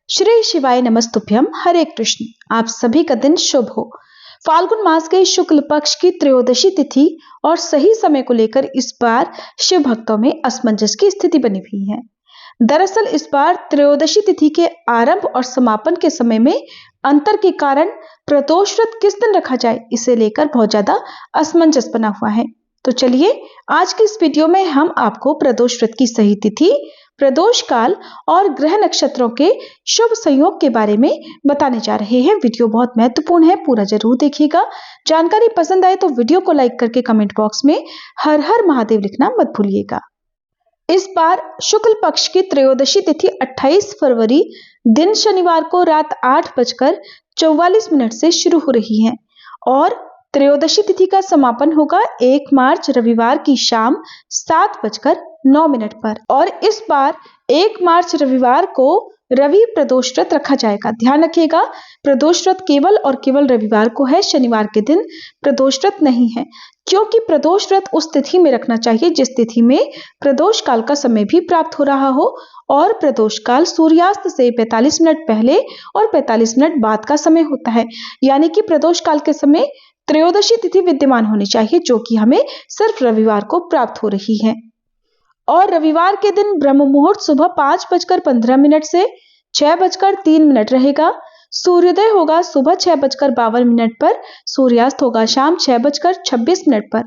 श्री शिवाय नमस्तुभ्यम। हरे कृष्ण। आप सभी का दिन शुभ हो। फाल्गुन मास के शुक्ल पक्ष की त्रयोदशी तिथि और सही समय को लेकर इस बार शिव भक्तों में असमंजस की स्थिति बनी हुई है। दरअसल इस बार त्रयोदशी तिथि के आरंभ और समापन के समय में अंतर के कारण प्रदोष व्रत किस दिन रखा जाए, इसे लेकर बहुत ज्यादा असमंजस बना हुआ है। तो चलिए आज की इस वीडियो में हम आपको प्रदोष व्रत की सही तिथि, प्रदोष काल और ग्रह नक्षत्रों के शुभ संयोग के बारे में बताने जा रहे हैं। वीडियो बहुत महत्वपूर्ण है, पूरा जरूर देखिएगा। जानकारी पसंद आए तो वीडियो को लाइक करके कमेंट बॉक्स में हर हर महादेव लिखना मत भूलिएगा। इस बार शुक्ल पक्ष की त्रयोदशी तिथि 28 फरवरी दिन शनिवार को रात 8:44 से शुरू हो रही है और त्रयोदशी तिथि का समापन होगा 1 मार्च रविवार की शाम 7:09 पर। और इस बार 1 मार्च रविवार को रवि प्रदोष व्रत रखा जाएगा। ध्यान रखिएगा, प्रदोष व्रत केवल और केवल रविवार को है, शनिवार के दिन प्रदोष व्रत नहीं है, क्योंकि प्रदोष व्रत उस तिथि में रखना चाहिए जिस तिथि में प्रदोष काल का समय भी प्राप्त हो रहा हो। और प्रदोष काल सूर्यास्त से 45 मिनट पहले और 45 मिनट बाद का समय होता है, यानी कि प्रदोष काल के समय त्रयोदशी तिथि विद्यमान होनी चाहिए, जो कि हमें सिर्फ रविवार को प्राप्त हो रही है। और रविवार के दिन ब्रह्म मुहूर्त सुबह 5:15 से 6:03 रहेगा। सूर्योदय होगा सुबह 6:52 पर, सूर्यास्त होगा शाम 6:26 पर।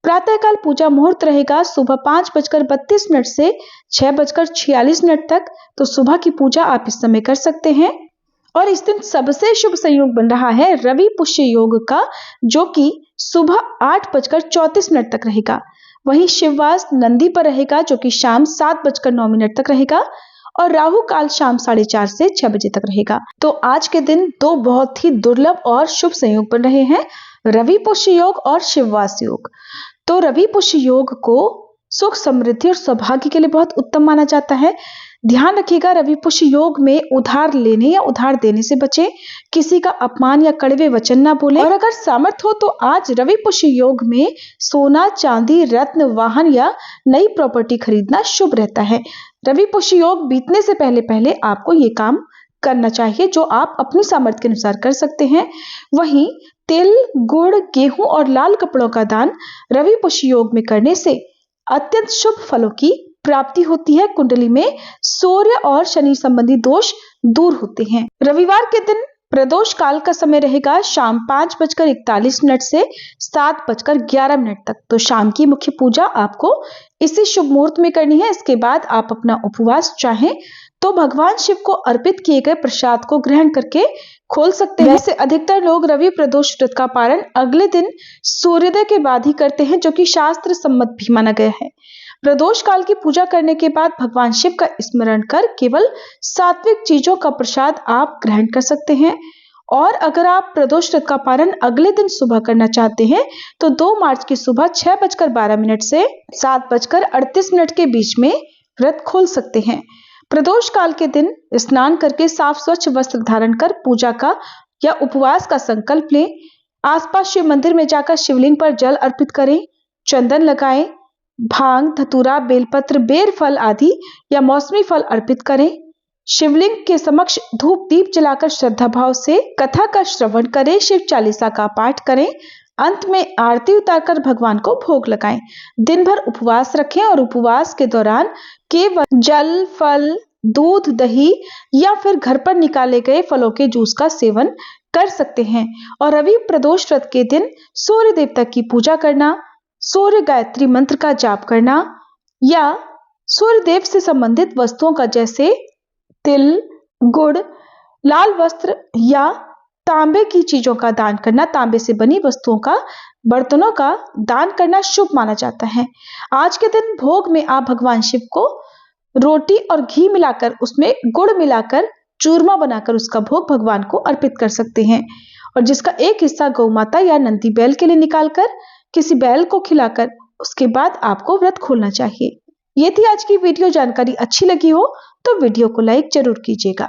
प्रातःकाल पूजा मुहूर्त रहेगा सुबह 5:32 से 6:46 तक। तो सुबह की पूजा आप इस समय कर सकते हैं। और इस दिन सबसे शुभ संयोग बन रहा है रवि पुष्य योग का, जो कि सुबह 8:34 तक रहेगा। वहीं शिववास नंदी पर रहेगा, जो कि शाम 7:09 तक रहेगा। और राहु काल शाम 4:30 से 6 बजे तक रहेगा। तो आज के दिन दो बहुत ही दुर्लभ और शुभ संयोग बन रहे हैं, रवि पुष्य योग और शिववास योग। तो रवि पुष्य योग को सुख, समृद्धि और सौभाग्य के लिए बहुत उत्तम माना जाता है। ध्यान रखिएगा, रवि पुष्य योग में उधार लेने या उधार देने से बचें, किसी का अपमान या कड़वे वचन ना बोले। और अगर सामर्थ्य हो तो आज रवि पुष्य योग में सोना, चांदी, रत्न, वाहन या नई प्रॉपर्टी खरीदना शुभ रहता है। रवि पुष्य योग बीतने से पहले पहले आपको ये काम करना चाहिए, जो आप अपनी सामर्थ्य के अनुसार कर सकते हैं। वहीं तिल, गुड़, गेहूं और लाल कपड़ों का दान रवि पुष्य योग में करने से अत्यंत शुभ फलों की प्राप्ति होती है। कुंडली में सूर्य और शनि संबंधी दोष दूर होते हैं। रविवार के दिन प्रदोष काल का समय रहेगा शाम 5:41 से 7:11 तक। तो शाम की मुख्य पूजा आपको इसी शुभ मुहूर्त में करनी है। इसके बाद आप अपना उपवास चाहें तो भगवान शिव को अर्पित किए गए प्रसाद को ग्रहण करके खोल सकते हैं। वैसे अधिकतर लोग रवि प्रदोष व्रत का पारण अगले दिन सूर्योदय के बाद ही करते हैं, जो कि शास्त्र सम्मत भी माना गया है। प्रदोष काल की पूजा करने के बाद भगवान शिव का स्मरण कर केवल सात्विक चीजों का प्रसाद आप ग्रहण कर सकते हैं। और अगर आप प्रदोष व्रत का पारण अगले दिन सुबह करना चाहते हैं तो 2 मार्च की सुबह 6:12 से 7:38 के बीच में व्रत खोल सकते हैं। प्रदोष काल के दिन स्नान करके साफ स्वच्छ वस्त्र धारण कर पूजा का या उपवास का संकल्प लें। आसपास शिव मंदिर में जाकर शिवलिंग पर जल अर्पित करें, चंदन लगाएं, भांग, धतूरा, बेलपत्र, बेर फल आदि या मौसमी फल अर्पित करें। शिवलिंग के समक्ष धूप दीप जलाकर श्रद्धा भाव से कथा का श्रवण करें, शिव चालीसा का पाठ करें। अंत में आरती उतारकर भगवान को भोग लगाएं। दिन भर उपवास रखें और उपवास के दौरान केवल जल, फल, दूध, दही या फिर घर पर निकाले गए फलों के जूस का सेवन कर सकते हैं। और रवि प्रदोष व्रत के दिन सूर्य देवता की पूजा करना, सूर्य गायत्री मंत्र का जाप करना या सूर्य देव से संबंधित वस्तुओं का जैसे तिल, गुड़, लाल वस्त्र या तांबे की चीजों का दान करना, तांबे से बनी वस्तुओं का, बर्तनों का दान करना शुभ माना जाता है। आज के दिन भोग में आप भगवान शिव को रोटी और घी मिलाकर, उसमें गुड़ मिलाकर चूरमा बनाकर उसका भोग भगवान को अर्पित कर सकते हैं। और जिसका एक हिस्सा गौ माता या नंदी बैल के लिए निकालकर किसी बैल को खिलाकर उसके बाद आपको व्रत खोलना चाहिए। ये थी आज की वीडियो। जानकारी अच्छी लगी हो तो वीडियो को लाइक जरूर कीजिएगा।